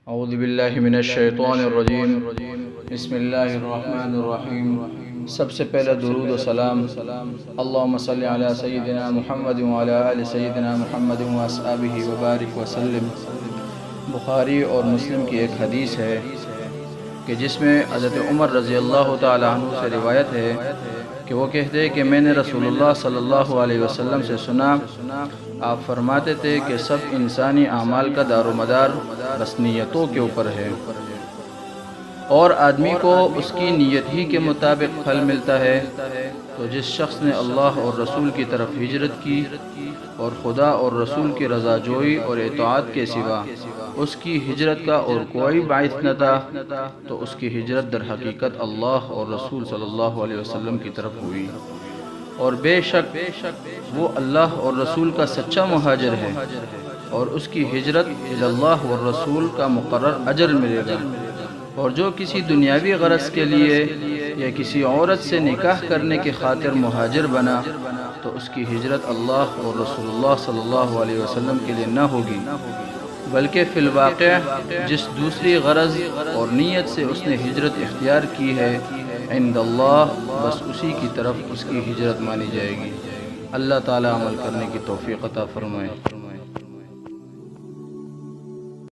اعوذ باللہ من الشیطان الرجیم بسم اللہ الرحمن الرحیم۔ سب سے پہلا درود و سلام اللہم صلی علی سیدنا محمد وعلی آل سیدنا محمد واصحابہ وبارک وسلم۔ بخاری اور مسلم کی ایک حدیث ہے کہ جس میں حضرت عمر رضی اللہ تعالی عنہ سے روایت ہے کہ وہ کہتے ہیں کہ میں نے رسول اللہ صلی اللہ علیہ وسلم سے سنا، آپ فرماتے تھے کہ سب انسانی اعمال کا دار و مدار بس نیتوں کے اوپر ہے، اور آدمی کو اس کی نیت ہی کے مطابق پھل ملتا ہے۔ تو جس شخص نے اللہ اور رسول کی طرف ہجرت کی اور خدا اور رسول کی رضا جوئی اور اطاعت کے سوا اس کی ہجرت کا اور کوئی باعث نہ تھا، تو اس کی ہجرت در حقیقت اللہ اور رسول صلی اللہ علیہ وسلم کی طرف ہوئی، اور بے شک وہ اللہ اور رسول کا سچا مہاجر ہے، اور اس کی ہجرت اللہ اور رسول کا مقرر اجر ملے گا۔ اور جو کسی دنیاوی غرض کے لیے یا کسی عورت سے نکاح کرنے کی خاطر مہاجر بنا، تو اس کی ہجرت اللہ اور رسول اللہ صلی اللہ علیہ وسلم کے لیے نہ ہوگی، بلکہ فی الواقع جس دوسری غرض اور نیت سے اس نے ہجرت اختیار کی ہے عند اللہ، بس اسی کی طرف اس کی ہجرت مانی جائے گی۔ اللہ تعالی عمل کرنے کی توفیق عطا فرمائے۔